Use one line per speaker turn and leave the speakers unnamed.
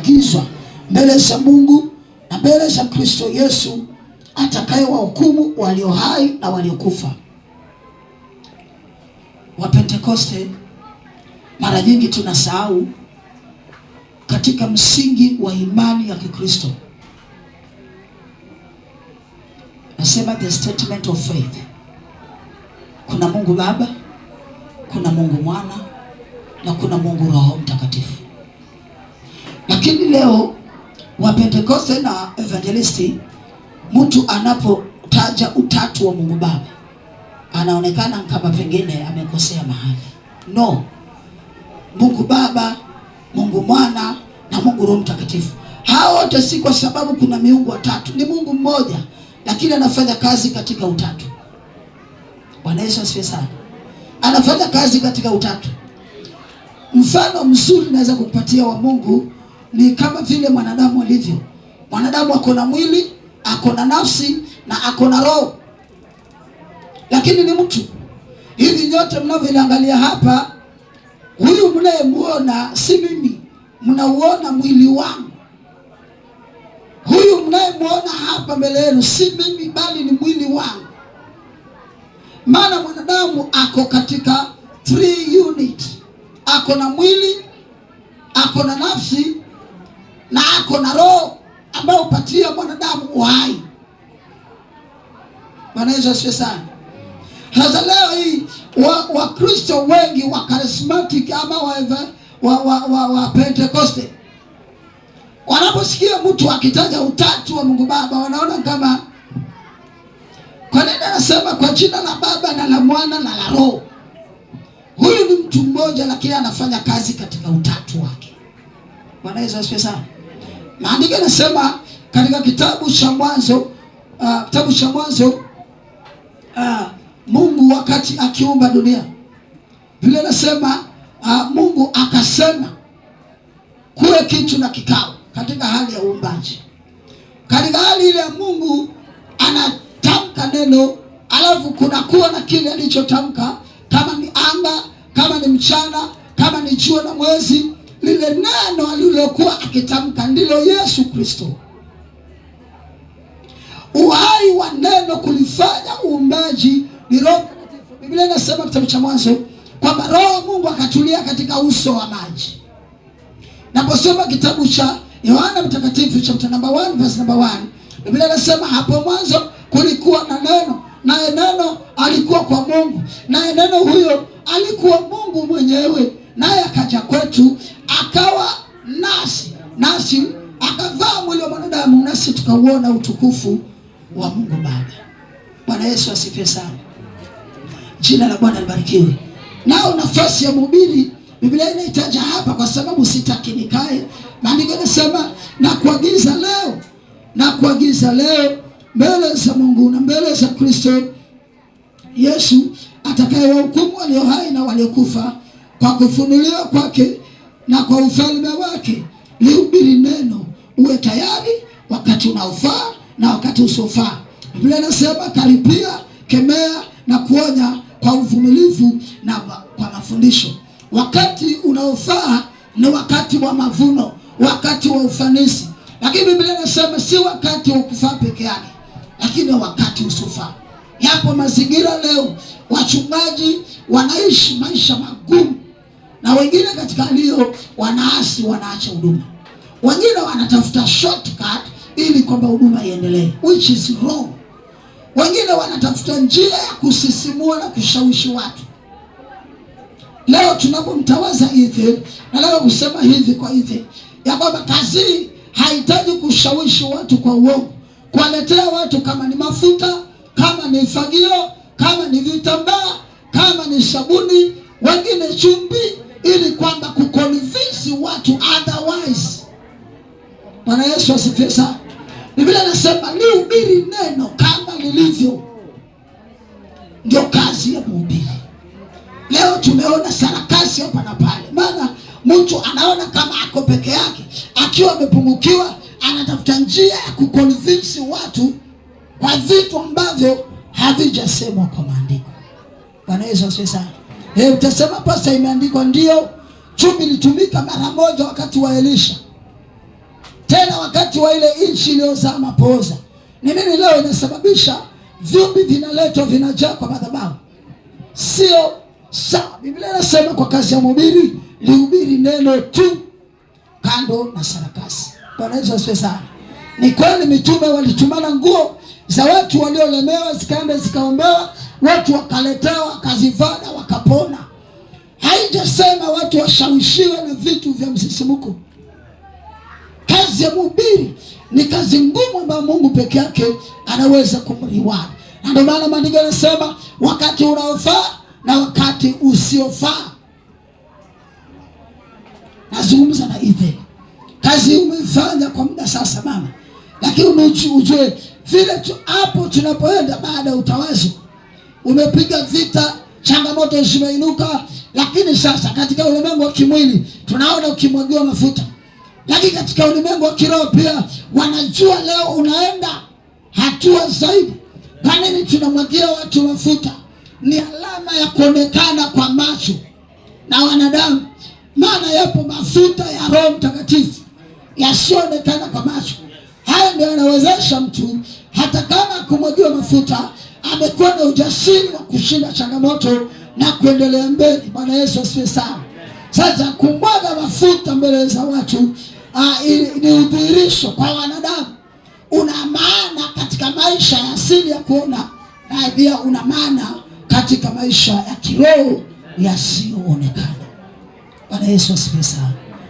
gizwa mbele za Mungu na mbele za Kristo Yesu atakaye wahukumu walio hai na waliokufa. Wa Pentekoste mara nyingi tunasahau katika msingi wa imani ya Kikristo. Nasema the statement of faith. Kuna Mungu Baba, kuna Mungu Mwana na kuna Mungu Roho Mtakatifu. Lakini leo wa Pentekoste na evangelisti, mtu anapotaja utatu wa Mungu Baba anaonekana kama pengine amekosea mahali. No. Mungu Baba, Mungu Mwana na Mungu Roho Mtakatifu, hao wote si kwa sababu kuna miungu watatu. Ni Mungu mmoja lakini anafanya kazi katika utatu. Bwana Yesu asifiwe sana. Anafanya kazi katika utatu. Mfano mzuri naweza kukupatia wa Mungu ni kama vile mwanadamu alivyo. Mwanadamu ako na mwili, ako na nafsi na ako na roho. Lakini ni mtu. Hivi nyote mnavyoangalia hapa, huyu mnayemuona si mimi, mnauona mwili wangu. Huyu mnayemuona hapa mbele yenu si mimi bali ni mwili wangu. Maana mwanadamu ako katika 3 unit. Ako na mwili, ako na nafsi na ako na roho ambayo upatia mwanadamu uhai. Bwana Yesu asifiwe sana. Sasa leo hii Wakristo wengi wa charismatic ama wa Pentekoste wanaposikia mtu akitaja utatu wa Mungu Baba wanaona kama, kwa nini anasema kwa jina la Baba na la Mwana na la Roho? Huyu ni mtu mmoja lakini anafanya kazi katika utatu wake. Bwana Yesu asifiwe sana. Maandiko yanasema katika kitabu cha Mwanzo, Mungu wakati akiumba dunia, vile anasema Mungu akasema kuwe kitu na kikao. Katika hali ya uumbaji, katika hali ile ya Mungu anatamka neno, alafu kuna kuwa na kile alichotamka, kama ni anga, kama ni mchana, kama ni jua na mwezi. Lile neno alilokuwa akitamka ndilo Yesu Kristo. Uhai wa neno kulifanya uumbaji ni Roho Mtakatifu. Biblia inasema kitabu cha Mwanzo kwamba Roho Mungu akatulia katika uso wa maji. Naposoma kitabu cha Yohana Mtakatifu chapter number 1 verse number 1, Biblia inasema hapo mwanzo kulikuwa na neno, naye neno alikuwa kwa Mungu, naye neno huyo alikuwa Mungu mwenyewe, naye akaja kwetu akawa nasi akavaa mwili wa mwanadamu, nasi tukauona utukufu wa Mungu Baba. Bwana Yesu asifiwe sana. Jina la Bwana libarikiwe. Nao nafasi ya mhubiri Biblia inaitaja hapa kwa sababu sitaki nikae. Maandiko yanasema na kuagiza leo mbele za Mungu na mbele za Kristo Yesu atakaye wahukumu walio hai na waliokufa kwa kufunuliwa kwake na kwa ufalme wake, lihubiri neno, uwe tayari wakati unaofaa na wakati usiofaa. Biblia inasema karipia, kemea na kuonya kwa uvumilivu na kwa mafundisho. Wakati unaofaa ni wakati wa mavuno, wakati wa ufanisi. Lakini Biblia inasema si wakati wa kufaa peke yake, lakini wakati usiofaa. Yapo mazingira leo wachungaji wanaishi maisha magumu, na wengine katika hiyo wanaasi, wanaacha huduma. Wengine wanatafuta shortcut ili kwamba huduma iendelee, which is wrong. Wengine wanatafuta njia ya kusisimua na kushawishi watu. Leo tunapomtawaza hivi, na leo kusema hivi kwa hivi, ya kwamba kazi haihitaji kushawishi watu kwa uongo, kuwaletea watu kama ni mafuta, kama ni fagio, kama ni vitambaa, kama ni sabuni, wengine chumvi, ili kwamba kuconvince watu otherwise. Bwana Yesu asifiwe sana. Biblia inasema lihubiri neno kama lilivyo. Ndio kazi ya mhubiri. Leo tumeona sarakasi hapa na pale. Maana mtu anaona kama ako peke yake, akiwa amepungukiwa, anatafuta njia ya kuconvince watu kwa vitu ambavyo havijasemwa kwa maandiko. Bwana Yesu asifiwe sana. Utasema pasta, imeandikwa. Ndio, chumvi ilitumika mara moja wakati wa Elisha. kwa ile nchi iliyozaa mapooza. Ni nini leo inasababisha viumbe vinaletwa vinajaa kwa madhabahu? Sio sawa. Biblia inasema kwa kazi ya mhubiri lihubiri neno tu, kando na sarakasi. Bwana Yesu asifiwe sana. Ni kweli mitume walitumana nguo za watu waliolemewa, zikaenda zikaombewa, watu wakaletewa, wakazivaa na wakapona. Haijasema watu washawishiwe na vitu vya msisimuko. Kazi ya mhubiri ni kazi ngumu ambayo Mungu peke yake anaweza kumreward. Na ndio maana maandiko yanasema wakati unaofaa na wakati usiofaa. Nazungumza na Eve. Kazi umeifanya kwa muda sasa mama, lakini ujue vile hapo tunapoenda baada ya utawazi, umepiga vita, changamoto zimeinuka, lakini sasa katika ulimwengu wa kimwili tunaona ukimwagiwa mafuta. Lakini katika ulimwengu wa kiroho pia wanajua leo unaenda hatua zaidi. Kwa nini tunamwagia watu mafuta? Ni alama ya kuonekana kwa macho na wanadamu. Maana yapo mafuta ya Roho Mtakatifu yasionekana kwa macho. Haya ndio yanawezesha mtu hata kama kumwagiwa mafuta amekuwa na ujasiri wa kushinda changamoto na kuendelea mbele. Bwana Yesu asifiwe sana. Sasa kumwaga mafuta mbele za watu ni udhihirisho kwa wanadamu. Una maana katika maisha ya asili ya kuona, na pia una maana katika maisha ya kiroho yasiyoonekana. Bwana Yesu asifiwe sana.